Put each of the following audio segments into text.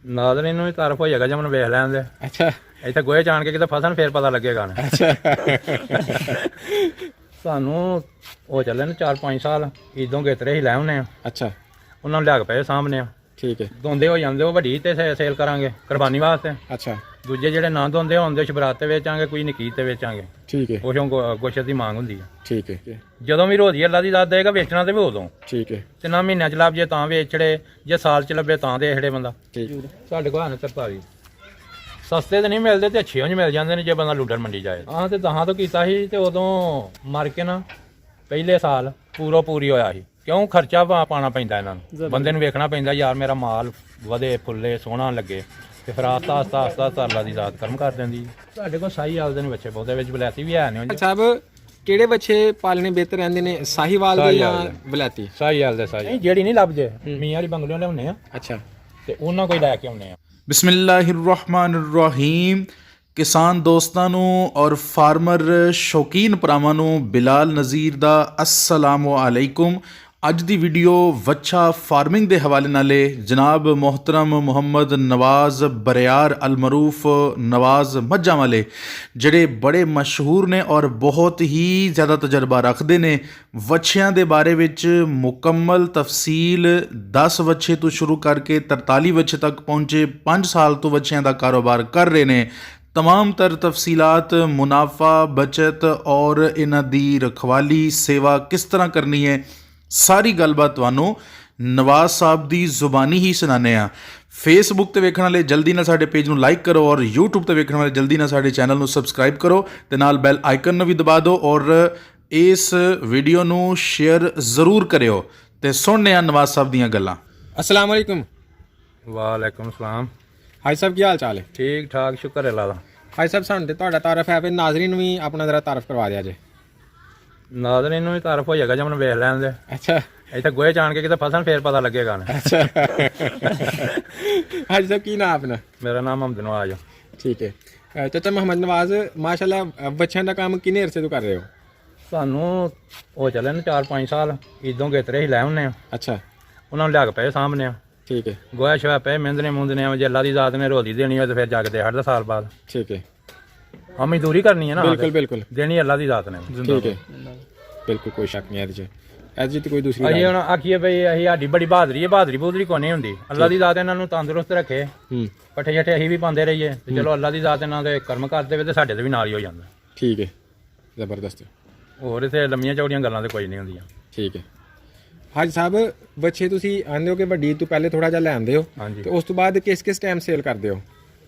ਨਾਜ਼ਰੀਨ ਨੂੰ ਵੀ ਤਾਰਫ ਹੋ ਜਾਏਗਾ ਜੇ ਮੈਨੂੰ ਵੇਖ ਲੈਂਦੇ। ਅੱਛਾ ਇੱਥੇ ਗੋਹੇ ਜਾਣ ਕੇ ਕਿਤੇ ਫਸਣ ਫੇਰ ਪਤਾ ਲੱਗੇਗਾ ਨਾ। ਅੱਛਾ ਸਾਨੂੰ ਉਹ ਚੱਲੇ ਨੇ 4-5 ਸਾਲ ਇਦੋਂ ਗੇਤਰੇ ਹੀ ਲੈ ਆਉਨੇ ਆ, ਅੱਛਾ ਉਹਨਾਂ ਨੂੰ ਲਿਆ ਕੇ ਪਏ ਸਾਹਮਣੇ ਠੀਕ ਹੈ ਦੋਂਦੇ ਹੋ ਜਾਂਦੇ ਉਹ ਵੱਡੀ ਤੇ ਸੇਲ ਕਰਾਂਗੇ ਕੁਰਬਾਨੀ ਵਾਸਤੇ। ਅੱਛਾ ਦੂਜੇ ਜਿਹੜੇ ਨਾ ਦੋਂਦੇ ਹੁੰਦੇ ਸ਼ਬਰਾਤ ਤੇ ਵੇਚਾਂਗੇ, ਕੋਈ ਨਕੀਰ ਤੇ ਵੇਚਾਂਗੇ। ਠੀਕ ਹੈ ਕੁਛੋਂ ਗੋਸ਼ਤ ਦੀ ਮੰਗ ਹੁੰਦੀ ਹੈ। ਠੀਕ ਹੈ ਜਦੋਂ ਵੀ ਰੋਜ਼ੀ ਅੱਲਾ ਦੀ ਦਾਤ ਦੇਗਾ ਵੇਚਣਾ ਤੇ ਵੀ ਉਦੋਂ। ਠੀਕ ਹੈ ਤੇ ਨਾ ਮਹੀਨਿਆਂ ਚ ਲੱਭ ਜੇ ਤਾਂ ਵੇਚੜੇ, ਜੇ ਸਾਲ ਚ ਲੱਭੇ ਤਾਂ ਦੇਖੜੇ ਬੰਦਾ। ਠੀਕ ਸਾਡੇ ਕੋਲ ਹਨ 43 ਸਸਤੇ ਤੇ ਨਹੀਂ ਮਿਲਦੇ ਤੇ ਅੱਛੇ ਉਂਝ ਮਿਲ ਜਾਂਦੇ ਨੇ ਜੇ ਬੰਦਾ ਲੁੱਡਰ ਮੰਡੀ ਜਾਏ। ਹਾਂ ਤੇ ਦਹਾਂ ਤੋਂ ਕੀਤਾ ਸੀ ਤੇ ਉਦੋਂ ਮਰ ਕੇ ਨਾ ਪਹਿਲੇ ਸਾਲ ਪੂਰੀ ਹੋਇਆ ਸੀ। ਕਿਉਂ ਖਰਚਾ ਪਾਉਣਾ ਪੈਂਦਾ ਇਹਨਾਂ ਨੂੰ, ਬੰਦੇ ਨੂੰ ਵੇਖਣਾ ਪੈਂਦਾ ਯਾਰ ਮੇਰਾ ਮਾਲ ਵਧੇ ਫੁੱਲੇ ਸੋਹਣਾ ਲੱਗੇ ਤੇ ਫਿਰ ਆਸਤਾ ਅੱਲਾ ਦੀ ਜ਼ਾਤ ਕਰਮ ਕਰ ਦਿੰਦੀ। ਸਾਡੇ ਕੋਲ ਸਾਈ ਆਲਦੇ ਨੇ ਬੱਚੇ ਬਹੁਤੇ ਵਿੱਚ ਬਲੈਤੀ ਵੀ ਹੈ ਨੇ। ਸਾਹਿਬ ਕਿਹੜੇ ਬੱਚੇ ਪਾਲਣੇ ਬਿਹਤਰ ਰਹਿੰਦੇ ਨੇ, ਸਾਹੀਵਾਲ ਦੇ ਜਾਂ ਬਲੈਤੀ? ਸਾਈ ਆਲਦੇ ਸਾਈ ਜਿਹੜੀ ਨਹੀਂ ਲੱਭਦੇ ਮੀਆਂ ਵਾਲੀ ਬੰਗਲਿਓਂ ਲਿਆਉਂਦੇ ਆ ਅੱਛਾ ਤੇ ਉਹਨਾਂ ਕੋਈ ਲੈ ਕੇ ਆਉਂਦੇ ਆ। ਬਿਸਮਿਲ੍ਲਾਹਿਰਰਹਿਮਾਨਿਰਰਹੀਮ। ਕਿਸਾਨ ਦੋਸਤਾਂ ਨੂੰ ਔਰ ਫਾਰਮਰ ਸ਼ੌਕੀਨ ਭਰਾਵਾਂ ਨੂੰ ਬਿਲਾਲ ਨਜ਼ੀਰ ਦਾ अस्सलामु अलैकुम। ਅੱਜ ਦੀ ਵੀਡੀਓ ਵੱਛਾ ਫਾਰਮਿੰਗ ਦੇ ਹਵਾਲੇ ਨਾਲ ਹੈ। ਜਨਾਬ ਮੁਹਤਰਮ ਮੁਹੰਮਦ ਨਵਾਜ਼ ਬਰਿਆਰ ਅਲਮਰੂਫ ਨਵਾਜ਼ ਮੱਝਾਂ ਵਾਲੇ ਜਿਹੜੇ ਬੜੇ ਮਸ਼ਹੂਰ ਨੇ ਔਰ ਬਹੁਤ ਹੀ ਜ਼ਿਆਦਾ ਤਜਰਬਾ ਰੱਖਦੇ ਨੇ ਵੱਛਿਆਂ ਦੇ ਬਾਰੇ ਵਿੱਚ ਮੁਕੰਮਲ ਤਫਸੀਲ 10 ਵੱਛੇ ਤੋਂ ਸ਼ੁਰੂ ਕਰਕੇ 43 ਵੱਛੇ ਤੱਕ ਪਹੁੰਚੇ 5 ਸਾਲ ਤੋਂ ਵੱਛਿਆਂ ਦਾ ਕਾਰੋਬਾਰ ਕਰ ਰਹੇ ਨੇ। तमाम तर तफसीलात मुनाफा बचत और इन्हां दी रखवाली सेवा किस तरह करनी है सारी गलबात तुहानू नवाज साहब की जुबानी ही सुनाने आ। फेसबुक ते वेखण वाले जल्दी नाल साडे पेज नू लाइक करो और यूट्यूब ते वेखण वाले जल्दी नाल साडे चैनल नू सबसक्राइब करो ते नाल बैल आइकन नू भी दबा दो और इस वीडियो नू शेयर जरूर करियो ते सुणने आ नवाज साहब दीयां गल्लां। अस्सलाम वालेकुम। ਵਾਲੇਕੁਮ ਸਲਾਮ। ਹਾਈ ਸਾਹਿਬ ਕੀ ਹਾਲ ਚਾਲ ਹੈ? ਠੀਕ ਠਾਕ ਸ਼ੁਕਰ ਹੈ ਅੱਲਾ ਦਾ। ਹਾਈ ਸਾਹਿਬ ਸਾਨੂੰ ਤੇ ਤੁਹਾਡਾ ਤਾਰਫ ਹੈ, ਫਿਰ ਨਾਜ਼ਰੀਨ ਨੂੰ ਵੀ ਆਪਣਾ ਜ਼ਰਾ ਤਾਰਫ ਕਰਵਾ ਦਿਆ ਜੇ। ਨਾਜ਼ਰੀਨ ਨੂੰ ਵੀ ਤਾਰਫ ਹੋ ਜਾਏਗਾ ਜੇ ਮੈਨੂੰ ਵੇਖ ਲੈਂਦੇ। ਅੱਛਾ ਇੱਥੇ ਗੋਹੇ ਜਾਣ ਕੇ ਕਿਤੇ ਫਸਣ ਫੇਰ ਪਤਾ ਲੱਗੇਗਾ ਨਾ। ਅੱਛਾ ਹਾਈ ਸਾਹਿਬ ਕੀ ਨਾਮ ਆਪਣਾ? ਮੇਰਾ ਨਾਮ ਹਮਦ ਨਵਾਜ਼। ਠੀਕ ਹੈ ਚਾਚਾ ਮੁਹੰਮਦ ਨਵਾਜ਼, ਮਾਸ਼ਾਅੱਲਾ ਬੱਚਿਆਂ ਦਾ ਕੰਮ ਕਿੰਨੇ ਅਰਸੇ ਤੋਂ ਕਰ ਰਹੇ ਹੋ? ਸਾਨੂੰ ਉਹ ਚੱਲੇ ਨੇ 4-5 ਸਾਲ ਇਦੋਂ ਗੇਤਰੇ ਹੀ ਲੈ ਆਉਨੇ ਆ, ਅੱਛਾ ਉਹਨਾਂ ਨੂੰ ਲਿਆ ਕੇ ਪਏ ਸਾਹਮਣੇ ਆ। ਠੀਕ ਹੈ ਗੋਹਾ ਸ਼ੋਹਾ ਪਏ ਮਹਿੰਦਨੇ ਮੁੰਦਨੇ ਜੇ ਅੱਲਾ ਦੀ ਜ਼ਾਤ ਨੇ ਰੋਲੀ ਦੇਣੀ ਹੋਏ ਤੇ ਫਿਰ ਜਗਦੇ ਹਟਦਾ ਸਾਲ ਬਾਅਦ। ਠੀਕ ਹੈ ਹਾਂ ਮਜ਼ਦੂਰੀ ਕਰਨੀ ਹੈ ਨਾ। ਬਿਲਕੁਲ ਬਿਲਕੁਲ ਦੇਣੀ ਅੱਲਾ ਦੀ ਜ਼ਾਤ ਨੇ। ਠੀਕ ਹੈ ਬਿਲਕੁਲ ਕੋਈ ਸ਼ੱਕ ਨਹੀਂ ਇਹਦੇ 'ਚ। ਇਹਦੇ 'ਚ ਕੋਈ ਦੂਸਰੀ ਅਸੀਂ ਹੁਣ ਆਖੀਏ ਬਈ ਅਸੀਂ ਸਾਡੀ ਬੜੀ ਬਹਾਦਰੀ ਹੈ, ਬਹਾਦਰੀ ਕੋਈ ਨਹੀਂ ਹੁੰਦੀ। ਅੱਲਾ ਦੀ ਜ਼ਾਤ ਇਹਨਾਂ ਨੂੰ ਤੰਦਰੁਸਤ ਰੱਖੇ, ਪੱਠੇ ਛੱਠੇ ਅਸੀਂ ਵੀ ਪਾਉਂਦੇ ਰਹੀਏ ਤੇ ਚਲੋ ਅੱਲਾ ਦੀ ਜ਼ਾਤ ਇਹਨਾਂ ਦੇ ਕਰਮ ਕਰਦੇ ਵੇ ਤੇ ਸਾਡੇ ਤੇ ਵੀ ਨਾਲ ਹੀ ਹੋ ਜਾਂਦਾ। ਠੀਕ ਹੈ ਜ਼ਬਰਦਸਤ। ਹੋਰ ਇੱਥੇ ਲੰਮੀਆਂ ਚੌੜੀਆਂ ਗੱਲਾਂ ਤੇ ਕੋਈ ਨਹੀਂ ਹੁੰਦੀਆਂ। ਠੀਕ ਹੈ ਹਾਜੀ ਸਾਹਿਬ, ਬੱਚੇ ਤੁਸੀਂ ਆਉਂਦੇ ਹੋ ਕਿ ਵੱਡੀ ਤੋਂ ਪਹਿਲੇ ਥੋੜਾ ਜਿਹਾ ਲੈ ਆਉਂਦੇ ਹੋ ਹਾਂਜੀ। ਤੇ ਉਸ ਤੋਂ ਬਾਅਦ ਕਿਸ ਟਾਈਮ ਸੇਲ ਕਰਦੇ ਹੋ?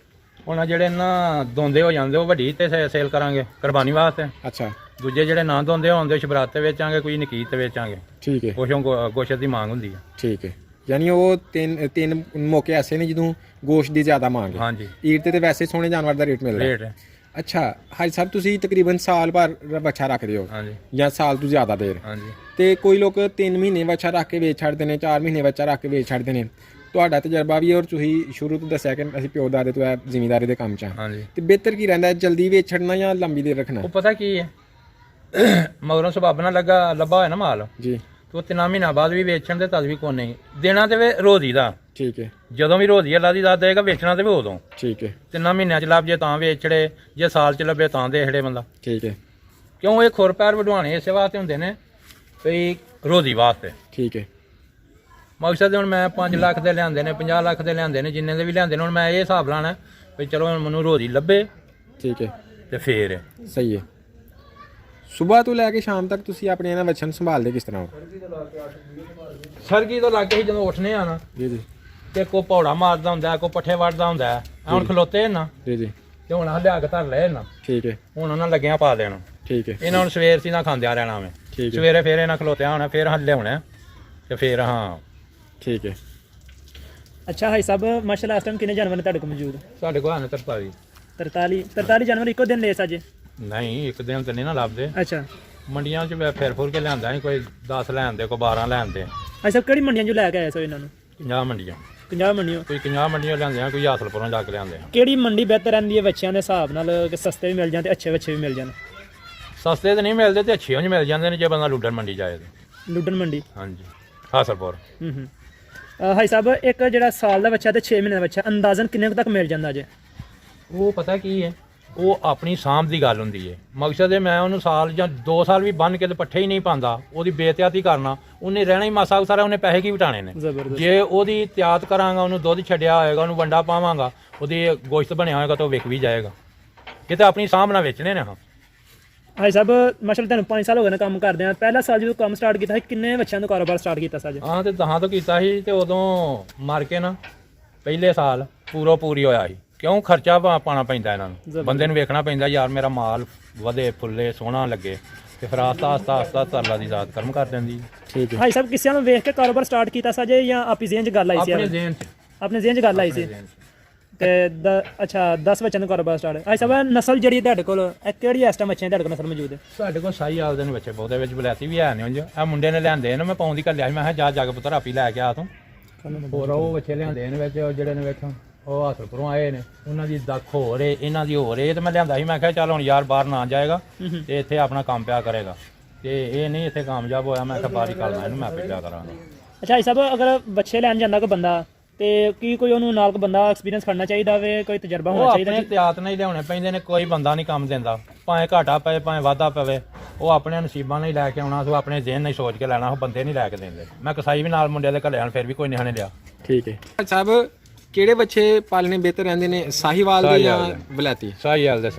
ਹੁਣ ਜਿਹੜੇ ਨਾ ਦੋਂਦੇ ਹੋ ਜਾਂਦੇ ਉਹ ਵੱਡੀ ਤੇ ਸੇਲ ਕਰਾਂਗੇ ਕੁਰਬਾਨੀ ਵਾਸਤੇ। ਅੱਛਾ ਦੂਜੇ ਜਿਹੜੇ ਨਾ ਦੋਂਦੇ ਹੁੰਦੇ ਸ਼ਬਰਾਤ ਤੇ ਵੇਚਾਂਗੇ, ਕੋਈ ਨਕੀਰ ਤੇ ਵੇਚਾਂਗੇ। ਠੀਕ ਹੈ ਕੁਛੋਂ ਗੋਸ਼ਤ ਦੀ ਮੰਗ ਹੁੰਦੀ ਹੈ। ਠੀਕ ਹੈ ਯਾਨੀ ਉਹ ਤਿੰਨ ਮੌਕੇ ਐਸੇ ਨੇ ਜਦੋਂ ਗੋਸ਼ਤ ਦੀ ਜ਼ਿਆਦਾ ਮੰਗ ਹੈ। ਹਾਂਜੀ ਈਦ ਤੇ ਵੈਸੇ ਸੋਹਣੇ ਜਾਨਵਰ ਦਾ ਰੇਟ ਮਿਲਦਾ ਰੇਟ ਹੈ। ਅੱਛਾ ਹਾਜੀ ਸਾਹਿਬ, ਤੁਸੀਂ ਤਕਰੀਬਨ ਸਾਲ ਭਰ ਬੱਚਾ ਰੱਖਦੇ ਹੋ ਹਾਂਜੀ ਜਾਂ ਸਾਲ ਤੋਂ ਜ਼ਿਆਦਾ ਦੇਰ? ਹਾਂਜੀ ਤੇ ਕੋਈ ਲੋਕ 3 ਮਹੀਨੇ ਬੱਚਾ ਰੱਖ ਕੇ ਵੇਚ ਛੱਡਦੇ ਨੇ, 4 ਮਹੀਨੇ ਬੱਚਾ ਰੱਖ ਕੇ ਵੇਚ ਛੱਡਦੇ ਨੇ। ਤੁਹਾਡਾ ਤਜਰਬਾ ਵੀ ਔਰ ਤੁਸੀਂ ਸ਼ੁਰੂ ਤੋਂ ਦੱਸਿਆ ਕਿ ਅਸੀਂ ਪਿਓ ਦਾਦੇ ਤੋਂ ਜ਼ਿਮੀਂਦਾਰੀ ਦੇ ਕੰਮ 'ਚ ਹਾਂ, ਹਾਂਜੀ। ਤੇ ਬਿਹਤਰ ਕੀ ਰਹਿੰਦਾ, ਜਲਦੀ ਵੇਚ ਛੱਡਣਾ ਜਾਂ ਲੰਬੀ ਦੇਰ ਰੱਖਣਾ? ਉਹ ਪਤਾ ਕੀ ਹੈ ਮਗਰੋਂ ਸਬੱਬ ਨਾਲ ਲੱਭਾ ਹੋਇਆ ਨਾ ਮਾਲ ਜੀ ਤੇ ਉਹ 3 ਮਹੀਨਾ ਬਾਅਦ ਵੀ ਵੇਚਣ ਦੇ ਤਦ ਵੀ ਕੋਈ ਨਹੀਂ ਦੇਣਾ ਤੇ ਵੇ ਰੋਜ਼ੀ ਦਾ। ਠੀਕ ਹੈ ਜਦੋਂ ਵੀ ਰੋਜ਼ੀ ਅੱਲਾ ਦੀ ਜ਼ਾਤ ਦੇਗਾ ਵੇਚਣਾ ਤੇ ਵੀ ਉਦੋਂ। ਠੀਕ ਹੈ 3 ਮਹੀਨਿਆਂ ਚ ਲੱਭ ਜੇ ਤਾਂ ਵੇਚੜੇ, ਜੇ ਸਾਲ ਚ ਲੱਭੇ ਤਾਂ ਦੇਖੜੇ ਬੰਦਾ। ਠੀਕ ਹੈ ਕਿਉਂ ਇਹ ਖੁਰ ਪੈਰ ਵਢਵਾਣੇ ਇਸੇ ਵਾਸਤੇ ਹੁੰਦੇ ਨੇ ਵੀ ਰੋਜ਼ੀ ਵਾਸਤੇ। ਠੀਕ ਹੈ ਮਕਸਦ ਹੁਣ ਮੈਂ 5 ਲੱਖ ਦੇ ਲਿਆਂਦੇ ਨੇ, 50 ਲੱਖ ਦੇ ਲਿਆਂਦੇ ਨੇ, ਜਿੰਨੇ ਦੇ ਵੀ ਲਿਆਂਦੇ ਨੇ, ਹੁਣ ਮੈਂ ਇਹ ਹਿਸਾਬ ਲਾਣਾ ਵੀ ਚਲੋ ਹੁਣ ਮੈਨੂੰ ਰੋਜ਼ੀ ਲੱਭੇ ਠੀਕ ਹੈ ਤੇ ਫੇਰ ਸਹੀ ਹੈ। ਸਵੇਰ ਤੋਂ ਲੈ ਕੇ ਸ਼ਾਮ ਤੱਕ ਤੁਸੀਂ ਆਪਣੇ ਇਹਨਾਂ ਬੱਚਿਆਂ ਨੂੰ ਸੰਭਾਲਦੇ ਕਿਸ ਤਰ੍ਹਾਂ ਹੋ? ਸਰਗੀ ਤੋਂ ਲੱਗ ਕੇ ਹੀ ਜਦੋਂ ਉੱਠਨੇ ਆ ਨਾ ਜੀ ਜੀ ਤੇ ਕੋ ਪੌੜਾ ਮਾਰਦਾ ਹੁੰਦਾ, ਕੋ ਪੱਠੇ ਵੜਦਾ ਹੁੰਦਾ। ਹੁਣ ਖਲੋਤੇ ਨਾ ਜੀ ਜੀ ਤੇ ਹੁਣ ਲਿਆ ਕੇ ਧਰ ਲਏ ਨਾ, ਠੀਕ ਹੈ ਹੁਣ ਉਹਨਾਂ ਲੱਗਿਆ ਪਾ ਦੇਣਾ। ਠੀਕ ਹੈ ਇਹਨਾਂ ਨੂੰ ਸਵੇਰ ਸੀ ਨਾ ਖਾਂਦਿਆਂ ਰਹਿਣਾ ਮੈਂ, ਠੀਕ ਹੈ ਸਵੇਰੇ ਫੇਰ ਇਹਨਾਂ ਖਲੋਤਿਆ ਹੋਣਾ, ਫੇਰ ਹੱਲੇ ਹੋਣਾ ਤੇ ਫੇਰ ਹਾਂ। ਠੀਕ ਹੈ ਅੱਛਾ ਹਾਈ ਸਾਹਿਬ, ਮਾਸ਼ਾਅੱਲਾ ਇਸ ਟਾਈਮ ਕਿੰਨੇ ਜਾਨਵਰ ਨੇ ਤੁਹਾਡੇ ਕੋਲ ਮੌਜੂਦ? ਸਾਡੇ ਕੋਲ ਹਨ 43 43 ਜਾਨਵਰ ਇੱਕੋ ਦਿਨ ਲੈ ਸਾਜੇ? ਨਹੀਂ ਇੱਕ ਦਿਨ ਤੇ ਨਹੀਂ ਨਾ ਲੱਭਦੇ। ਅੱਛਾ ਮੰਡੀਆਂ 'ਚ ਮੈਂ ਫਿਰ ਫੁਰ ਕੇ ਲਿਆਂਦਾ ਨਹੀਂ, ਕੋਈ 10 ਲੈਂਦੇ, ਕੋਈ 12 ਲੈਂਦੇ। ਅੱਛਾ ਕਿਹੜੀ ਮੰਡੀਆਂ 'ਚੋਂ ਲੈ ਕੇ ਆਏ ਸੋ ਇਹਨਾਂ ਨੂੰ? 50 ਮੰਡੀਆਂ, 50 ਮੰਡੀਆਂ? ਕੋਈ 50 ਮੰਡੀਆਂ ਲਿਆਂਦੇ ਆ, ਕੋਈ ਹਾਸਲਪੁਰੋਂ ਜਾ ਕੇ ਲਿਆਂਦੇ ਆ। ਕਿਹੜੀ ਮੰਡੀ ਬਿਹਤਰ ਰਹਿੰਦੀ ਹੈ ਬੱਚਿਆਂ ਦੇ ਹਿਸਾਬ ਨਾਲ ਕਿ ਸਸਤੇ ਵੀ ਮਿਲ ਜਾਣ ਤੇ ਅੱਛੇ ਬੱਚੇ ਵੀ ਮਿਲ ਜਾਣ? ਸਸਤੇ ਤੇ ਨਹੀਂ ਮਿਲਦੇ ਤੇ ਅੱਛੇ ਉਂਝ ਮਿਲ ਜਾਂਦੇ ਨੇ ਜੇ ਬੰਦਾ ਲੁੱਡਰ ਮੰਡੀ ਜਾਏ ਤੇ। ਲੁੱਡਨ ਮੰਡੀ? ਹਾਂਜੀ ਹਾਸਲਪੁਰ। ਹਾਈ ਸਾਹਿਬ ਇੱਕ ਜਿਹੜਾ ਸਾਲ ਦਾ ਬੱਚਾ ਤੇ 6 ਮਹੀਨੇ ਦਾ ਬੱਚਾ ਅੰਦਾਜ਼ਨ ਕਿੰਨੇ ਕੁ ਤੱਕ ਮਿਲ ਜਾਂਦਾ ਜੇ? ਉਹ ਪਤਾ ਕੀ ਹੈ, ਉਹ ਆਪਣੀ ਸਾਂਭ ਦੀ ਗੱਲ ਹੁੰਦੀ ਹੈ। ਮਕਸਦ ਹੈ ਮੈਂ ਉਹਨੂੰ ਸਾਲ ਜਾਂ 2 ਸਾਲ ਵੀ ਬੰਨ ਕੇ ਤੇ ਪੱਠੇ ਹੀ ਨਹੀਂ ਪਾਉਂਦਾ, ਉਹਦੀ ਬੇਇੱਜ਼ਤੀ ਕਰਨਾ, ਉਹਨੇ ਰਹਿਣਾ ਹੀ ਮਾਸਾ ਸਾਰਾ, ਉਹਨੇ ਪੈਸੇ ਕੀ ਵਟਾਣੇ ਨੇ। ਜ਼ਬਰਦਸਤ। ਜੇ ਉਹਦੀ ਤਿਆਤ ਕਰਾਂਗਾ, ਉਹਨੂੰ ਦੁੱਧ ਛੱਡਿਆ ਹੋਏਗਾ, ਉਹਨੂੰ ਵੰਡਾ ਪਾਵਾਂਗਾ, ਉਹਦੀ ਗੋਸ਼ਤ ਬਣਿਆ ਹੋਏਗਾ ਤਾਂ ਉਹ ਵਿਕ ਵੀ ਜਾਏਗਾ। ਇਹ ਤਾਂ ਆਪਣੀ ਸਾਂਭ ਨਾਲ ਵੇਚਣੇ ਨੇ। ਹਾਂ ਹਾਈ ਸਾਹਿਬ ਮਾਸ਼ਾਅੱਲਾ ਤੁਹਾਨੂੰ 5 ਸਾਲ ਹੋ ਗਏ ਨੇ ਕੰਮ ਕਰਦੇ ਆ, ਪਹਿਲਾ ਸਾਲ ਜਦੋਂ ਕੰਮ ਸਟਾਰਟ ਕੀਤਾ ਸੀ ਕਿੰਨੇ ਬੱਚਿਆਂ ਦਾ ਕਾਰੋਬਾਰ ਸਟਾਰਟ ਕੀਤਾ ਸੀ? ਹਾਂ ਤੇ 10 ਤੋਂ ਕੀਤਾ ਸੀ ਤੇ ਉਦੋਂ ਮਰ ਕੇ ਨਾ ਪਹਿਲੇ ਸਾਲ ਪੂਰੀ ਹੋਇਆ ਸੀ। ਕਿਉਂ ਖਰਚਾ ਪਾਉਣਾ ਪੈਂਦਾ ਇਹਨਾਂ ਨੂੰ, ਬੰਦੇ ਨੂੰ ਵੇਖਣਾ ਪੈਂਦਾ ਯਾਰ ਮੇਰਾ ਮਾਲ ਵਧੇ ਫੁੱਲੇ ਸੋਹਣਾ ਲੱਗੇ, ਤੇ ਫਿਰ ਆਸਤਾ ਤਰਲਾ ਦੀ ਜ਼ਾਤ ਕਰਮ ਕਰ ਦਿੰਦੀ। ਠੀਕ ਹੈ। ਹਾਈ ਸਾਹਿਬ ਕਿਸੇ ਨੂੰ ਵੇਖ ਕੇ ਕਾਰੋਬਾਰ ਸਟਾਰਟ ਕੀਤਾ ਸੀ ਜਾਂ ਆਪਣੀ ਜ਼ਿਹਨ 'ਚ ਗੱਲ ਆਈ ਸੀ? ਆਪਣੇ ਜ਼ਿਹਨ 'ਚ ਆਪਣੇ ਜ਼ਿਹਨ 'ਚ ਗੱਲ ਆਈ ਸੀ ਤੇ ਅੱਛਾ 10 ਬੱਚਿਆਂ ਦਾ ਕਾਰੋਬਾਰ ਸਟਾਰਟ। ਹਾਈ ਸਾਹਿਬ ਨਸਲ ਜਿਹੜੀ ਤੁਹਾਡੇ ਕੋਲ ਇਹ ਕਿਹੜੀ ਇਸ ਟਾਈਮ ਬੱਚਿਆਂ ਤੁਹਾਡੇ ਕੋਲ ਨਸਲ ਮੌਜੂਦ ਹੈ? ਸਾਡੇ ਕੋਲ ਸਾਈ ਆਲ ਦੇ ਨੇ ਬੱਚੇ ਬਹੁਤੇ, ਵਿੱਚ ਬਲੈਤੀ ਵੀ ਹੈ ਨੇ। ਉਂਝ ਇਹ ਮੁੰਡੇ ਨੇ ਲਿਆਂਦੇ ਨੇ, ਮੈਂ ਪਾਉਣ ਦੀ ਘੱਲਿਆ ਸੀ, ਮੈਂ ਕਿਹਾ ਜਾ ਕੇ ਪੁੱਤਰ ਆਪੀ ਲੈ ਕੇ ਆ ਤੂੰ। ਹੋਰ ਉਹ ਬੱਚੇ ਲਿਆਂਦੇ ਨੇ ਵਿੱਚ ਜਿਹੜੇ ਨੇ ਵੇਖੋ ਉਹ ਹਾਸਲਪੁਰੋਂ ਆਏ ਨੇ, ਉਹਨਾਂ ਦੀ ਦੱਖ ਹੋ ਰਹੇ, ਇਹਨਾਂ ਦੀ ਹੋ ਰਹੇ, ਤੇ ਮੈਂ ਲਿਆਂਦਾ ਸੀ। ਮੈਂ ਕਿਹਾ ਚੱਲ ਹੁਣ ਯਾਰ ਬਾਹਰ ਨਾ ਜਾਏਗਾ ਤੇ ਇੱਥੇ ਆਪਣਾ ਕੰਮ ਪਿਆ ਕਰੇਗਾ, ਤੇ ਇਹ ਨਹੀਂ ਇੱਥੇ ਕਾਮਯਾਬ ਹੋਇਆ। ਮੈਂ ਕਿਹਾ ਬਾਹਰ ਕਰਨਾ ਇਹਨੂੰ, ਮੈਂ ਆਪੇ ਪਿਆ ਕਰਾਂਗਾ। ਅੱਛਾ ਹਾਈ ਸਾਹਿਬ ਅਗਰ ਬੱਚੇ ਲੈਣ ਜਾਂਦਾ ਕੋਈ ਬੰਦਾ ਤੇ ਕੀ ਕੋਈ ਉਹਨੂੰ ਨਾਲ ਕੋਈ ਬੰਦਾ ਐਕਸਪੀਰੀਅੰਸ ਕਰਨਾ ਚਾਹੀਦਾ ਵੇ, ਕੋਈ ਤਜਰਬਾ ਉਹ ਹੋਣਾ ਚਾਹੀਦਾ? ਆਪਣੇ ਇhtiyਾਤ ਨਾਲ ਹੀ ਲਿਆਉਣੇ ਪੈਂਦੇ ਨੇ, ਕੋਈ ਬੰਦਾ ਨਹੀਂ ਕੰਮ ਦਿੰਦਾ, ਭਾਵੇਂ ਘਾਟਾ ਪਏ ਭਾਵੇਂ ਵਾਧਾ ਪਵੇ, ਉਹ ਆਪਣੇ ਨਸੀਬਾਂ ਨਾਲ ਹੀ ਲੈ ਕੇ ਆਉਣਾ, ਉਹ ਆਪਣੇ ਜ਼ਿਹਨ ਨਾਲ ਹੀ ਸੋਚ ਕੇ ਲੈਣਾ, ਉਹ ਬੰਦੇ ਨਹੀਂ ਲੈ ਕੇ ਦਿੰਦੇ। ਮੈਂ ਕਸਾਈ ਵੀ ਨਾਲ ਮੁੰਡਿਆਂ ਦੇ ਘੱਲੇ ਆਣ, ਫਿਰ ਵੀ ਕੋਈ ਨਿਹਣੇ ਲਿਆ। ਠੀਕ ਹੈ ਸਾਹਿਬ, ਕਿਹੜੇ ਬੱਚੇ ਪਾਲਣੇ ਬਿਹਤਰ ਰਹਿੰਦੇ ਨੇ, ਸਾਹੀਵਾਲ ਦੇ ਜਾਂ ਵਲੈਤੀ? ਸਾਈ ਆਲ ਦੇ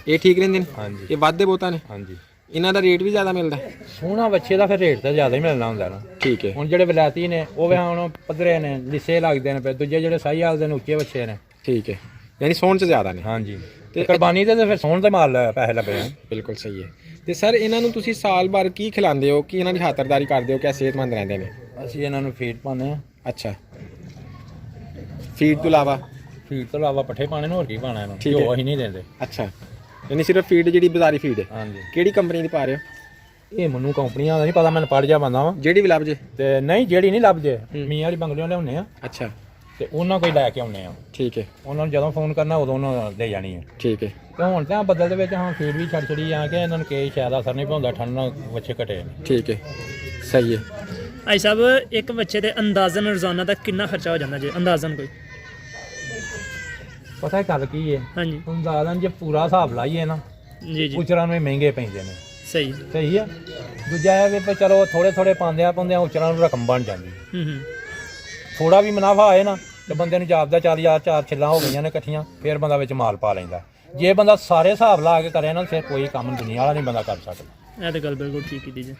ਇਹ ਠੀਕ ਰਹਿੰਦੇ ਨੇ? ਹਾਂਜੀ। ਇਹ ਵੱਧਦੇ ਬਹੁਤਾ ਨੇ? ਹਾਂਜੀ। ਇਹਨਾਂ ਦਾ ਰੇਟ ਵੀ ਜ਼ਿਆਦਾ ਮਿਲਦਾ? ਸੋਹਣਾ ਬੱਚੇ ਦਾ ਫਿਰ ਰੇਟ ਤਾਂ ਜ਼ਿਆਦਾ ਹੀ ਮਿਲਣਾ ਹੁੰਦਾ ਨਾ। ਠੀਕ ਹੈ। ਹੁਣ ਜਿਹੜੇ ਵਿਲਾਇਤੀ ਨੇ ਉਹ ਵੀ ਹੁਣ ਪੱਧਰੇ ਨੇ, ਲਿੱਸੇ ਲੱਗਦੇ ਨੇ, ਫਿਰ ਦੂਜੇ ਜਿਹੜੇ ਸਾਈ ਆਲ ਦੇ ਨੇ ਉੱਚੇ ਬੱਚੇ ਨੇ। ਠੀਕ ਹੈ, ਯਾਨੀ ਸੋਹਣ ਚ ਜ਼ਿਆਦਾ ਨੇ? ਹਾਂਜੀ। ਤੇ ਕੁਰਬਾਨੀ ਤੇ ਫਿਰ ਸੋਹਣ ਦੇ ਮਾਲ ਪੈਸੇ ਲੱਗੇ ਨੇ। ਬਿਲਕੁਲ ਸਹੀ ਹੈ। ਤੇ ਸਰ ਇਹਨਾਂ ਨੂੰ ਤੁਸੀਂ ਸਾਲ ਭਰ ਕੀ ਖਿਲਾਉਂਦੇ ਹੋ, ਕੀ ਇਹਨਾਂ ਦੀ ਖਾਤਰਦਾਰੀ ਕਰਦੇ ਹੋ ਕਿ ਸਿਹਤਮੰਦ ਰਹਿੰਦੇ ਨੇ? ਅਸੀਂ ਇਹਨਾਂ ਨੂੰ ਫੀਡ ਪਾਉਂਦੇ ਹਾਂ। ਅੱਛਾ, ਫੀਡ ਤੋਂ ਇਲਾਵਾ? ਫੀਡ ਤੋਂ ਇਲਾਵਾ ਪੱਠੇ ਪਾਣੇ ਨੂੰ ਹੋਰ ਕੀ ਪਾਣਾ ਇਹਨੂੰ, ਠੀਕ ਹੈ। ਘਿਓ ਅਸੀਂ ਨਹੀਂ ਦਿੰਦੇ। ਅੱਛਾ, ਯਾਨੀ ਸਿਰਫ ਫੀਡ ਜਿਹੜੀ ਬਾਜ਼ਾਰੀ ਫੀਡ ਹੈ? ਹਾਂਜੀ। ਕਿਹੜੀ ਕੰਪਨੀ ਦੀ ਪਾ ਰਹੇ ਹੋ? ਇਹ ਮੈਨੂੰ ਕੰਪਨੀਆਂ ਦਾ ਨਹੀਂ ਪਤਾ, ਮੈਨੂੰ ਪੜ ਜਾ ਬੰਦਾ ਵਾ। ਜਿਹੜੀ ਵੀ ਲੱਭ ਜੇ? ਤੇ ਨਹੀਂ ਜਿਹੜੀ ਨਹੀਂ ਲੱਭਦੇ, ਮੀਆਂ ਵਾਲੀ ਬੰਗਲਿਓਂ ਲਿਆਉਂਦੇ ਆ ਅੱਛਾ, ਤੇ ਉਹਨਾਂ ਕੋਈ ਲੈ ਕੇ ਆਉਂਦੇ ਆ। ਠੀਕ ਹੈ। ਉਹਨਾਂ ਨੂੰ ਜਦੋਂ ਫੋਨ ਕਰਨਾ ਉਦੋਂ ਉਹਨਾਂ ਦੇ ਜਾਣੀ ਹੈ। ਠੀਕ ਹੈ। ਤੇ ਹੁਣ ਤਾਂ ਬੱਦਲ ਦੇ ਵਿੱਚ ਹਾਂ ਫੀਡ ਵੀ ਛੱਡ ਛੜੀ ਆ ਕੇ ਇਹਨਾਂ ਨੂੰ ਕਿਸੇ ਸ਼ਾਇਦ ਅਸਰ ਨਹੀਂ ਪਾਉਂਦਾ, ਠੰਡ ਨਾਲ ਬੱਚੇ ਘਟੇ ਨੇ। ਠੀਕ ਹੈ, ਸਹੀ ਹੈ। ਹਾਈ ਸਾਹਿਬ ਇੱਕ ਬੱਚੇ ਦੇ ਅੰਦਾਜ਼ਨ ਰੋਜ਼ਾਨਾ ਦਾ ਕਿੰਨਾ ਖਰਚਾ ਹੋ ਜਾਂਦਾ ਜੇ, ਅੰਦਾਜ਼ਨ ਕੋਈ? ਪਤਾ ਗੱਲ ਕੀ ਹੈ, ਹਾਂਜੀ। ਅੰਦਾਜ਼ਨ ਜੇ ਪੂਰਾ ਹਿਸਾਬ ਲਾਈਏ ਨਾ, ਜੀ ਜੀ ਉਚਰਾਂ ਨੂੰ ਵੀ ਮਹਿੰਗੇ ਪੈਂਦੇ ਨੇ। ਸਹੀ। ਸਹੀ ਆ। ਦੂਜਾ ਇਹ ਵੀ ਚਲੋ ਥੋੜੇ ਪਾਉਂਦਿਆਂ ਉਚਰਾਂ ਨੂੰ ਰਕਮ ਬਣ ਜਾਂਦੀ। ਥੋੜਾ ਵੀ ਮੁਨਾਫਾ ਆਏ ਨਾ ਤੇ ਬੰਦੇ ਨੂੰ ਜਾਪਦਾ ਚੱਲ ਯਾਰ 4 ਛਿੱਲਾਂ ਹੋ ਗਈਆਂ ਨੇ ਇਕੱਠੀਆਂ, ਫਿਰ ਬੰਦਾ ਵਿੱਚ ਮਾਲ ਪਾ ਲੈਂਦਾ। ਜੇ ਬੰਦਾ ਸਾਰੇ ਹਿਸਾਬ ਲਾ ਕੇ ਕਰੇ ਨਾ, ਫਿਰ ਕੋਈ ਕੰਮ ਦੁਨੀਆ ਵਾਲਾ ਨਹੀਂ ਬੰਦਾ ਕਰ ਸਕਦਾ। ਇਹ ਤਾਂ ਗੱਲ ਬਿਲਕੁਲ ਠੀਕ ਕੀਤੀ ਜੀ।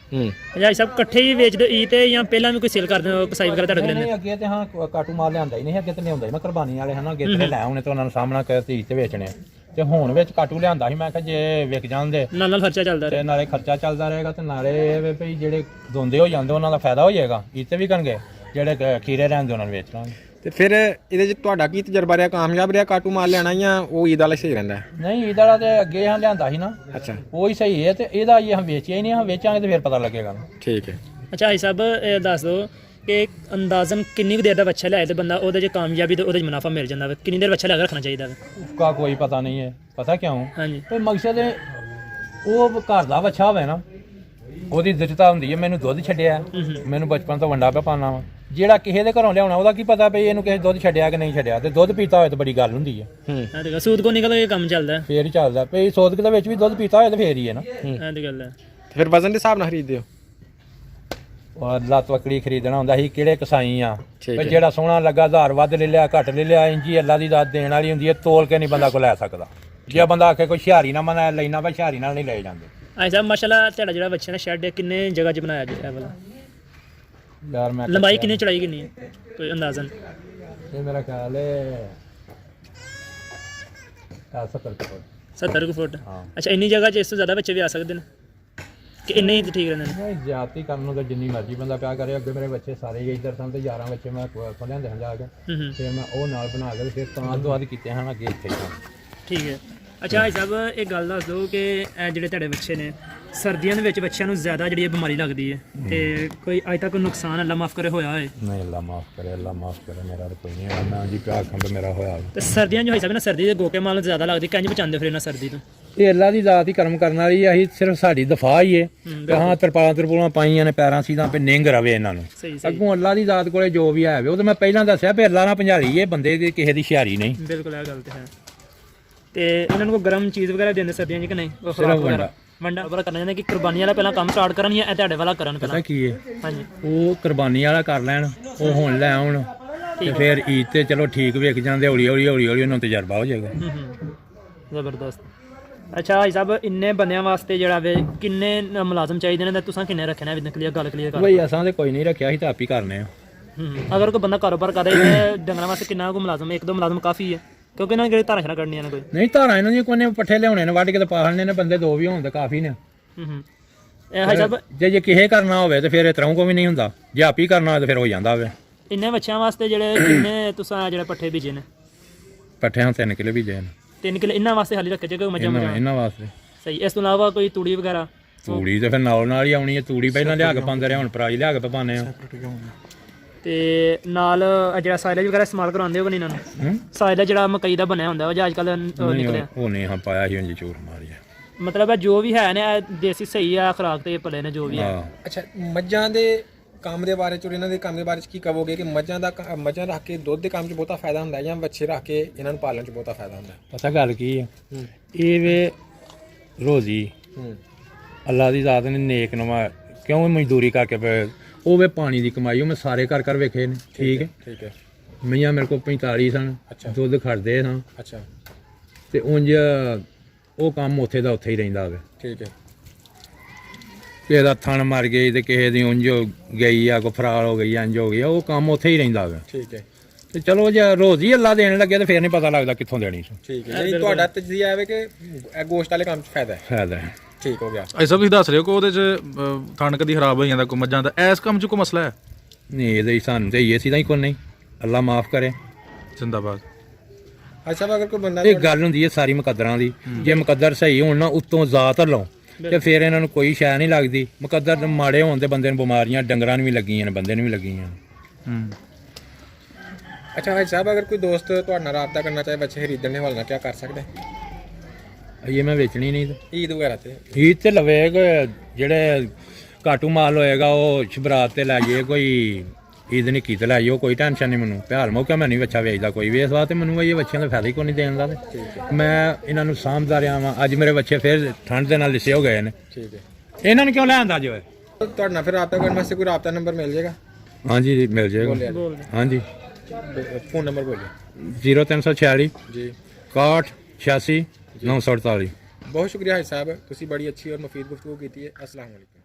ਹਾਈ ਸਾਹਿਬ ਇਕੱਠੇ ਹੀ ਵੇਚਦੇ ਈ ਤੇ ਜਾਂ ਪਹਿਲਾਂ ਵੀ ਕੋਈ ਸੇਲ ਕਰਦੇ ਹੋ, ਕਸਾਈ ਵਗੈਰਾ ਤੁਹਾਡੇ ਕੋਲ ਲੈਂਦੇ? ਨਹੀਂ ਅੱਗੇ ਤੇ ਹਾਂ ਕਾਟੂ ਮਾਲ ਲਿਆਂਦਾ ਹੀ ਨਹੀਂ, ਅੱਗੇ ਤੇ ਲਿਆਉਂਦਾ ਹੀ ਮੈਂ ਕੁਰਬਾਨੀ ਵਾਲੇ ਹਨ, ਅੱਗੇ ਤੇ ਲੈ ਆਉਣੇ ਤੇ ਉਹਨਾਂ ਨੂੰ ਸਾਹਮਣਾ ਕਰ ਧੀ ਤੇ ਵੇਚਣੇ। ਤੇ ਹੁਣ ਵਿੱਚ ਕਾਟੂ ਲਿਆਂਦਾ ਸੀ, ਮੈਂ ਕਿਹਾ ਜੇ ਵਿਕ ਜਾਂਦੇ ਨਾਲ ਖਰਚਾ ਚੱਲਦਾ ਤੇ ਰਹੇ, ਨਾਲੇ ਖਰਚਾ ਚੱਲਦਾ ਰਹੇਗਾ, ਤੇ ਨਾਲੇ ਇਹ ਵੀ ਭਈ ਜਿਹੜੇ ਦੋਂਦੇ ਹੋ ਜਾਂਦੇ ਉਹਨਾਂ ਦਾ ਫਾਇਦਾ ਹੋ ਜਾਏਗਾ। ਇੱਥੇ ਵੀ ਕਰਨਗੇ, ਜਿਹੜੇ ਖੀਰੇ ਰਹਿੰਦੇ ਉਹਨਾਂ ਨੂੰ ਵੇਚ ਲਾਂਗੇ। ਤੇ ਫਿਰ ਇਹਦੇ 'ਚ ਤੁਹਾਡਾ ਕੀ ਤਜਰਬਾ ਰਿਹਾ, ਕਾਮਯਾਬ ਰਿਹਾ ਕਾਟੂ ਮਾਲ ਲੈਣਾ ਜਾਂ ਉਹ ਈਦ ਵਾਲਾ ਸਹੀ ਰਹਿੰਦਾ? ਨਹੀਂ ਈਦ ਵਾਲਾ ਤੇ ਅੱਗੇ ਹਾਂ ਲਿਆਂਦਾ ਸੀ ਨਾ। ਅੱਛਾ, ਉਹ ਹੀ ਸਹੀ ਹੈ, ਤੇ ਇਹਦਾ ਇਹ ਹਮ ਵੇਚਿਆ ਹੀ ਨਹੀਂ, ਹਾਂ ਵੇਚਾਂਗੇ ਤੇ ਫਿਰ ਪਤਾ ਲੱਗੇਗਾ। ਠੀਕ ਹੈ। ਅੱਛਾ ਹਾਈ ਸਾਹਿਬ ਇਹ ਦੱਸ ਦਿਓ ਕਿ ਅੰਦਾਜ਼ਨ ਕਿੰਨੀ ਕੁ ਦੇਰ ਦਾ ਬੱਚਾ ਲਿਆਏ ਤੇ ਬੰਦਾ ਉਹਦੇ 'ਚ ਕਾਮਯਾਬੀ ਤੇ ਉਹਦੇ 'ਚ ਮੁਨਾਫਾ ਮਿਲ ਜਾਂਦਾ ਵੇ, ਕਿੰਨੀ ਦੇਰ ਬੱਚਾ ਲਿਆ ਕੇ ਰੱਖਣਾ ਚਾਹੀਦਾ ਵੇ? ਉਸਕਾ ਕੋਈ ਪਤਾ ਨਹੀਂ ਹੈ। ਪਤਾ ਕਿਉਂ? ਹਾਂਜੀ। ਤੇ ਮਕਸਦ ਉਹ ਘਰ ਦਾ ਬੱਚਾ ਹੋਵੇ ਨਾ, ਉਹਦੀ ਦਿੱਤਤਾ ਹੁੰਦੀ ਹੈ। ਮੈਨੂੰ ਦੁੱਧ ਛੱਡਿਆ, ਮੈਨੂੰ ਬਚਪਨ ਤੋਂ ਵੰਡਾ ਪਿਆ ਪਾਣਾ ਵਾ। ਜਿਹੜਾ ਕਿਸੇ ਦੇ ਘਰੋਂ ਲਿਆਉਣਾ ਉਹਦਾ ਕੀ ਪਤਾ ਵੀ ਇਹਨੂੰ ਕਿਸੇ ਦੁੱਧ ਛੱਡਿਆ ਕਿ ਨਹੀਂ ਛੱਡਿਆ, ਤੇ ਦੁੱਧ ਪੀਤਾ ਹੋਏ ਤਾਂ ਬੜੀ ਗੱਲ ਹੁੰਦੀ ਹੈ। ਇਹ ਤੇ ਸੂਦ ਕੋ ਨਿਕਲ ਕੇ ਕੰਮ ਚੱਲਦਾ ਹੈ, ਫੇਰ ਹੀ ਚੱਲਦਾ ਪਈ। ਸੋਦਕ ਦੇ ਵਿੱਚ ਵੀ ਦੁੱਧ ਪੀਤਾ ਹੋਏ ਤਾਂ ਫੇਰ ਹੀ ਹੈ ਨਾ। ਇਹ ਤੇ ਗੱਲ ਹੈ। ਫਿਰ ਵਜ਼ਨ ਦੇ ਹਿਸਾਬ ਨਾਲ ਖਰੀਦਦੇ ਹੋ? ਔਰ ਲੱਤ ਵਕੜੀ ਖਰੀਦਣਾ ਹੁੰਦਾ ਸੀ, ਕਿਹੜੇ ਕਸਾਈ ਆ ਠੀਕ ਵੀ ਹੈ। ਜਿਹੜਾ ਸੋਹਣਾ ਲੱਗਾ ਆਧਾਰ ਵੱਧ ਲੈ ਲਿਆ ਘੱਟ ਲੈ ਲਿਆ, ਇੰਜੀ ਅੱਲਾ ਦੀ ਦਾਤ ਦੇਣ ਵਾਲੀ ਹੁੰਦੀ ਹੈ, ਤੋਲ ਕੇ ਨਹੀਂ ਬੰਦਾ ਕੋ ਲੈ ਸਕਦਾ। ਜੇ ਬੰਦਾ ਆਖੇ ਕੋਈ ਹੁਸ਼ਿਆਰੀ ਨਾਲ ਮਨਾ ਲੈਣਾ ਵਾ, ਹੁਸ਼ਿਆਰੀ ਨਾਲ ਨਹੀਂ ਲੈ ਜਾਂਦੇ। ਹਾਈ ਸਾਹਿਬ ਮਾਸ਼ਾਅੱਲਾ ਤੁਹਾਡਾ ਜਿਹੜਾ ਬੱਚਾ ਨੇ ਸ਼ੈੱਡ ਕਿੰਨੇ ਜਗ੍ਹਾ 'ਚ ਬਣਾਇਆ ਜੀ ਇਹ ਵਾਲਾ? ਯਾਰ ਮੈਂ ਲੰਬਾਈ ਕਿੰਨੀ, ਚੜਾਈ ਕਿੰਨੀ ਹੈ, ਕੋਈ ਅੰਦਾਜ਼ਨ? ਇਹ ਮੇਰਾ ਖਿਆਲ ਹੈ 70 ਫੁੱਟ। 70 ਕੁ ਫੁੱਟ। ਹਾਂ। ਅੱਛਾ ਇੰਨੀ ਜਗ੍ਹਾ 'ਚ ਇਸ ਤੋਂ ਜ਼ਿਆਦਾ ਬੱਚੇ ਵੀ ਆ ਸਕਦੇ ਨੇ ਕਿ ਇੰਨੇ ਹੀ ਠੀਕ ਰਹਿੰਦੇ ਨੇ? ਨਹੀਂ ਜਾਤੀ ਕਰਨ ਨੂੰ ਤਾਂ ਜਿੰਨੀ ਮਰਜ਼ੀ ਬੰਦਾ ਪਿਆ ਕਰੇ। ਅੱਗੇ ਮੇਰੇ ਬੱਚੇ ਸਾਰੇ ਹੀ ਇੱਧਰ ਸਨ ਤੇ 11 ਬੱਚੇ ਮੈਂ ਖੋਲਿਆਂਦੇ ਹਾਂ ਜਾ ਕੇ, ਫਿਰ ਮੈਂ ਉਹ ਨਾਲ ਬਣਾ ਕੇ ਫਿਰ ਤਾਂ ਦੁਆਦ ਕੀਤੇ ਹਨ ਅੱਗੇ ਇੱਥੇ। ਠੀਕ ਹੈ। ਅੱਛਾ ਹਾਈ ਸਾਹਿਬ ਇਹ ਗੱਲ ਦੱਸ ਦਿਓ ਕਿ ਇਹ ਜਿਹੜੇ ਤੁਹਾਡੇ ਬੱਚੇ ਨੇ ਸਰਦੀਆਂ ਦੇ ਵਿੱਚ ਬੱਚਿਆਂ ਨੂੰ ਜ਼ਿਆਦਾ ਜਿਹੜੀ ਇਹ ਬਿਮਾਰੀ ਲੱਗਦੀ ਹੈ ਤੇ ਕੋਈ ਅੱਜ ਤੱਕ ਕੋਈ ਨੁਕਸਾਨ ਅੱਲਾ ਮਾਫ ਕਰੇ ਹੋਇਆ ਹੋਏ? ਨਹੀਂ, ਅੱਲਾ ਮਾਫ ਕਰੇ, ਅੱਲਾ ਮਾਫ ਕਰੇ, ਮੇਰਾ ਤਾਂ ਕੋਈ ਨਹੀਂ ਹੋਇਆ। ਮੈਂ ਜੀ ਪਿਆ ਆਖਾਂ ਵੀ ਮੇਰਾ ਹੋਇਆ। ਤੇ ਸਰਦੀਆਂ 'ਚ ਹੋਈ ਸਭ ਨਾ ਸਰਦੀ ਦੇ ਗੋਕੇ ਮਾਲ ਜ਼ਿਆਦਾ ਲੱਗਦੀ, ਕੰਜ ਬਚਾਉਂਦੇ ਫਿਰ ਇਹਨਾਂ ਸਰਦੀ ਤੋਂ? ਇਹ ਅੱਲਾ ਦੀ ਜ਼ਾਤ ਹੀ ਕਰਮ ਕਰਨ ਵਾਲੀ ਆ, ਅਸੀਂ ਸਿਰਫ ਸਾਡੀ ਦਫਾ ਹੀ ਏ ਤੇ ਹਾਂ ਤਰਪਾਲਾਂ ਪਾਈਆਂ ਨੇ ਪੈਰਾਂ ਸੀਦਾਂ ਵੀ ਨਿੰਗ ਰਵੇ ਇਹਨਾਂ ਨੂੰ। ਸਹੀ ਸਹੀ, ਅੱਗੋਂ ਅੱਲਾ ਦੀ ਜ਼ਾਤ ਕੋਲੇ ਜੋ ਵੀ ਹੈ ਉਹ ਤਾਂ ਮੈਂ ਪਹਿਲਾਂ ਦੱਸਿਆ ਵੀ ਅੱਲਾ ਨਾਲ ਭੰਜਾਲੀ ਏ, ਬੰਦੇ ਦੀ ਕਿਸੇ ਦੀ ਹੁਸ਼ਿਆਰੀ ਨਹੀਂ। ਬਿਲਕੁਲ ਇਹ ਗੱਲ ਤੇ ਹੈ। ਤੇ ਇਹਨਾਂ ਨੂੰ ਕੋਈ ਗਰਮ ਚੀਜ਼ ਵਗੈਰਾ ਦਿੰਦੇ ਸਰਦੀਆਂ 'ਚ ਕਿ ਨਹੀਂ? ਉਹ ਸਿਰਫ ਖੁਰਾਕ ਵਗੈਰਾ ਵੰਡਾ ਬਰਾ ਕਰਨਾ ਚਾਹੁੰਦੇ ਕਿ ਕੁਰਬਾਨੀ ਵਾਲਾ ਪਹਿਲਾਂ ਕੰਮ ਸਟਾਰਟ ਕਰਨ ਜਾਂ ਇਹ ਤੁਹਾਡੇ ਵਾਲਾ ਕਰਨ ਪਤਾ ਪਹਿਲਾਂ? ਕੀ ਏ, ਹਾਂਜੀ ਉਹ ਕੁਰਬਾਨੀ ਵਾਲਾ ਕਰ ਲੈਣ, ਉਹ ਹੁਣ ਲੈ ਆਉਣ ਤੇ ਫਿਰ ਈਦ ਤੇ ਚਲੋ ਠੀਕ ਵੇਖ ਜਾਂਦੇ, ਹੌਲੀ ਹੌਲੀ ਹੌਲੀ ਹੌਲੀ ਉਹਨਾਂ ਨੂੰ ਤਜਰਬਾ ਹੋ ਜਾਏਗਾ। ਜ਼ਬਰਦਸਤ। ਅੱਛਾ ਭਾਈ ਸਾਹਿਬ, ਇੰਨੇ ਬੰਦਿਆਂ ਵਾਸਤੇ ਜਿਹੜਾ ਵੇ ਕਿੰਨੇ ਮੁਲਾਜ਼ਮ ਚਾਹੀਦੇ ਨੇ ਤੇ ਤੁਸੀਂ ਕਿੰਨੇ ਰੱਖਣੇ ਵੀ ਕਲੀਅਰ ਗੱਲ ਕਲੀਅਰ ਕਰ? ਬਈ ਅਸਾਂ ਤੇ ਕੋਈ ਨਹੀਂ ਰੱਖਿਆ, ਅਸੀਂ ਤਾਂ ਆਪ ਹੀ ਕਰਨੇ ਆ। ਅਗਰ ਕੋਈ ਬੰਦਾ ਕਾਰੋਬਾਰ ਕਰੇ ਤੇ ਡੰਗਰਾਂ ਵਾਸਤੇ ਕਿੰਨਾ ਕੋ ਮੁਲਾਜ਼ਮ? ਇੱਕ ਦੋ ਮੁਲਾਜ਼ਮ ਕਾਫੀ ਹੈ ਕਿਉਂਕਿ ਇਹਨਾਂ ਨੇ ਜਿਹੜੀ ਧਾਰਾਂ ਕਰਨੀਆਂ ਨੇ ਕੋਈ? ਨਹੀਂ, ਧਾਰਾਂ ਇਹਨਾਂ ਦੀਆਂ ਕੋਈ ਨੇ ਪੱਠੇ ਲਿਆਉਣੇ ਨੇ, ਵੱਢ ਕੇ ਤੇ ਪਾ ਲੈਣੇ ਨੇ, ਬੰਦੇ ਦੋ ਵੀ ਹੋਣ ਤੇ ਕਾਫੀ ਨੇ। ਇਹ ਭਾਈ ਸਾਹਿਬ ਜੇ ਕਿਸੇ ਕਰਨਾ ਹੋਵੇ ਤੇ ਫਿਰ ਇਸ ਤਰ੍ਹਾਂ ਕੋਈ ਵੀ ਨਹੀਂ ਹੁੰਦਾ, ਜੇ ਆਪ ਹੀ ਕਰਨਾ ਹੋਵੇ ਤੇ ਫਿਰ ਹੋ ਜਾਂਦਾ ਹੋਵੇ। ਇੰਨੇ ਬੱਚਿਆਂ ਵਾਸਤੇ ਜਿਹੜੇ ਕਿੰਨੇ ਤੁਸੀਂ ਜਿਹੜੇ ਪੱਠੇ ਬੀਜੇ ਨੇ? ਪੱਠਿਆਂ 3 ਕਿਲੋ ਵੀ ਜੇ ਨੇ 3 ਕਿਲੋ ਇਹਨਾਂ ਵਾਸਤੇ ਹਾਲੀ ਰੱਖੇ ਜੇ ਕੋਈ ਮੱਝਾਂ ਮੱਝਾਂ? ਇਹਨਾਂ ਵਾਸਤੇ। ਸਹੀ। ਇਸ ਤੋਂ ਇਲਾਵਾ ਕੋਈ ਤੂੜੀ ਵਗੈਰਾ? ਤੂੜੀ ਤੇ ਫਿਰ ਨਾਲ ਹੀ ਆਉਣੀ ਹੈ, ਤੂੜੀ ਪਹਿਲਾਂ ਲਿਆ ਕੇ ਪਾਉਂਦੇ ਰਹੇ, ਹੁਣ ਪਰਾਈ ਲਿਆ ਕੇ ਪਾਉਂਦੇ ਆ। ਤੇ ਨਾਲ ਜਿਹੜਾ ਸਾਇਲੇਜ ਵਗੈਰਾ ਇਸਤੇਮਾਲ ਕਰਵਾਉਂਦੇ ਹੋ ਕਿ ਨਹੀਂ ਇਹਨਾਂ ਨੂੰ? ਸਾਇਲੇਜ ਜਿਹੜਾ ਮਕਈ ਦਾ ਬਣਿਆ ਹੁੰਦਾ ਉਹ ਜਾਂ ਅੱਜ ਕੱਲ੍ਹ ਨਿਕਲਿਆ ਉਹ ਨਹੀਂ ਹਾਂ ਪਾਇਆ ਸੀ, ਉਂਝ ਚੂਰ ਮਾਰੀ ਹੈ। ਮਤਲਬ ਜੋ ਵੀ ਹੈ ਨੇ ਦੇਸੀ ਸਹੀ ਆ ਖੁਰਾਕ ਤੇ ਭਲੇ ਨੇ ਜੋ ਵੀ ਹੈ। ਅੱਛਾ, ਮੱਝਾਂ ਦੇ ਕੰਮ ਦੇ ਬਾਰੇ ਚ ਔਰ ਇਹਨਾਂ ਦੇ ਕੰਮ ਦੇ ਬਾਰੇ ਚ ਕੀ ਕਹੋਗੇ ਕਿ ਮੱਝਾਂ ਰੱਖ ਕੇ ਦੁੱਧ ਦੇ ਕੰਮ 'ਚ ਬਹੁਤਾ ਫਾਇਦਾ ਹੁੰਦਾ ਹੈ ਜਾਂ ਬੱਚੇ ਰੱਖ ਕੇ ਇਹਨਾਂ ਨੂੰ ਪਾਲਣ 'ਚ ਬਹੁਤਾ ਫਾਇਦਾ ਹੁੰਦਾ ਹੈ? ਪਤਾ ਗੱਲ ਕੀ ਹੈ, ਇਹ ਵੇ ਰੋਜ਼ੀ ਅੱਲਾ ਦੀ ਜ਼ਾਤ ਨੇ ਨੇਕ ਨਵਾ ਕਿਉਂ ਮਜ਼ਦੂਰੀ ਕਰਕੇ ਉਹ ਵੇ ਪਾਣੀ ਦੀ ਕਮਾਈ, ਉਹ ਮੈਂ ਸਾਰੇ ਘਰ ਵੇਖੇ ਨੇ। ਠੀਕ ਹੈ, ਠੀਕ ਹੈ। ਮਈਆਂ ਮੇਰੇ ਕੋਲ 45 ਸਨ, ਦੁੱਧ ਖੜਦੇ ਸਨ। ਅੱਛਾ, ਤੇ ਉਂਝ ਉਹ ਕੰਮ ਉੱਥੇ ਦਾ ਉੱਥੇ ਹੀ ਰਹਿੰਦਾ ਹੋਵੇ। ਠੀਕ ਹੈ। ਕਿਸੇ ਦਾ ਥਣ ਮਰ ਗਈ ਤੇ ਕਿਸੇ ਦੀ ਉਂਝ ਗਈ ਆ, ਕੋਈ ਫਰਾਲ ਹੋ ਗਈ, ਇੰਝ ਹੋ ਗਿਆ, ਉਹ ਕੰਮ ਉੱਥੇ ਹੀ ਰਹਿੰਦਾ ਹੋਵੇ। ਠੀਕ ਹੈ, ਤੇ ਚਲੋ ਜੇ ਰੋਜ਼ ਹੀ ਅੱਲਾ ਦੇਣ ਲੱਗੇ ਤੇ ਫਿਰ ਨਹੀਂ ਪਤਾ ਲੱਗਦਾ ਕਿੱਥੋਂ ਦੇਣੀ ਸੀ। ਠੀਕ ਹੈ। ਜਿਹੜੀ ਤੁਹਾਡਾ ਤਜਜ਼ੀਆ ਹੈ ਕਿ ਇਹ ਗੋਸ਼ਤ ਵਾਲੇ ਕੰਮ 'ਚ ਫਾਇਦਾ ਹੈ? ਫਾਇਦਾ ਹੈ। ਠੀਕ ਹੋ ਗਿਆ। ਐਸਾ ਤੁਸੀਂ ਦੱਸ ਰਹੇ ਹੋ ਕਿ ਉਹਦੇ 'ਚ ਥਣ ਕਦੀ ਖਰਾਬ ਹੋ ਜਾਂਦਾ ਕੋਈ ਮੱਝਾਂ ਦਾ, ਇਸ ਕੰਮ 'ਚ ਕੋਈ ਮਸਲਾ ਹੈ? ਨਹੀਂ, ਇਹਦੇ ਹੀ ਸਾਨੂੰ ਤੇ ਇਹ ਸੀ ਤਾਂ ਹੀ ਕੋਈ ਨਹੀਂ, ਅੱਲਾ ਮਾਫ ਕਰੇ। ਜ਼ਿੰਦਾਬਾਦ। ਅੱਛਾ, ਅਗਰ ਕੋਈ ਬੰਦਾ ਇਹ ਗੱਲ ਹੁੰਦੀ ਹੈ ਸਾਰੀ ਮੁਕੱਦਰਾਂ ਦੀ, ਜੇ ਮੁਕੱਦਰ ਸਹੀ ਹੋਣ ਨਾ ਉੱਤੋਂ ਜ਼ਾਤ ਲਓ ਤੇ ਫਿਰ ਇਹਨਾਂ ਨੂੰ ਕੋਈ ਸ਼ੈ ਨਹੀਂ ਲੱਗਦੀ। ਮੁਕੱਦਰ ਮਾੜੇ ਹੋਣ ਤੇ ਬੰਦੇ ਨੂੰ ਬਿਮਾਰੀਆਂ ਡੰਗਰਾਂ ਨੂੰ ਵੀ ਲੱਗੀਆਂ ਨੇ, ਬੰਦੇ ਨੂੰ ਵੀ ਲੱਗੀਆਂ ਨੇ। ਅੱਛਾ ਭਾਈ ਸਾਹਿਬ, ਅगर कोई दोस्त ਤੁਹਾਡੇ ਨਾਲ ਰਾਬਤਾ ਕਰਨਾ ਚਾਹੇ ਬੱਚੇ ਖਰੀਦਣ ਦੇ ਹਵਾਲੇ ਨਾਲ ਕੀ ਕਰ ਸਕਦੇ? ਇਹ ਮੈਂ ਵੇਚਣੀ ਨਹੀਂ ਤੇ ਈਦ ਵਗੈਰਾ ਤੇ ਈਦ ਤੇ ਲਵੇ ਜਿਹੜੇ ਘਾਟੂ ਮਾਲ ਹੋਏਗਾ ਉਹ ਸ਼ਬਰਾਤ ਤੇ ਲੈ ਜਾਈਏ, ਕੋਈ ਈਦ ਨਹੀਂ ਕੀਤੀ ਲੈ ਜਾਈਓ, ਕੋਈ ਟੈਨਸ਼ਨ ਨਹੀਂ ਮੈਨੂੰ। ਪਿਆਲ ਮੌਕਾ ਮੈਂ ਨਹੀਂ ਬੱਚਾ ਵੇਚਦਾ ਕੋਈ ਵੀ, ਇਸ ਵਾਸਤੇ ਮੈਨੂੰ ਇਹ ਬੱਚਿਆਂ ਦਾ ਫਾਇਦਾ ਹੀ ਕੋਈ ਨਹੀਂ ਦੇਣ ਦਾ। ਮੈਂ ਇਹਨਾਂ ਨੂੰ ਸਾਂਭਦਾ ਰਿਹਾ ਵਾਂ, ਅੱਜ ਮੇਰੇ ਬੱਚੇ ਫਿਰ ਠੰਡ ਦੇ ਨਾਲ ਲਿਸੇ ਹੋ ਗਏ ਨੇ। ਠੀਕ ਹੈ। ਇਹਨਾਂ ਨੂੰ ਕਿਉਂ ਲੈਂਦਾ ਜੋ ਹੈ? ਤੁਹਾਡੇ ਨਾਲ ਫਿਰ ਰਾਬਤਾ ਕਰਨ ਵਾਸਤੇ ਕੋਈ ਰਾਬਤਾ ਨੰਬਰ ਮਿਲ ਜਾਏਗਾ? ਹਾਂਜੀ ਮਿਲ ਜਾਏਗਾ। ਹਾਂਜੀ, ਫੋਨ ਨੰਬਰ ਬੋਲਿਓ। 0346 ਜੀ 61 86 948। ਬਹੁਤ ਸ਼ੁਕਰੀਆ ਹਾਜੀ ਸਾਹਿਬ, ਤੁਸੀਂ ਬੜੀ ਅੱਛੀ ਔਰ ਮੁਫੀਦ ਗੁਫ਼ਤਗੂ ਕੀਤੀ ਹੈ। ਅਸਲਾਮ ਵਾਲੇਕੁਮ।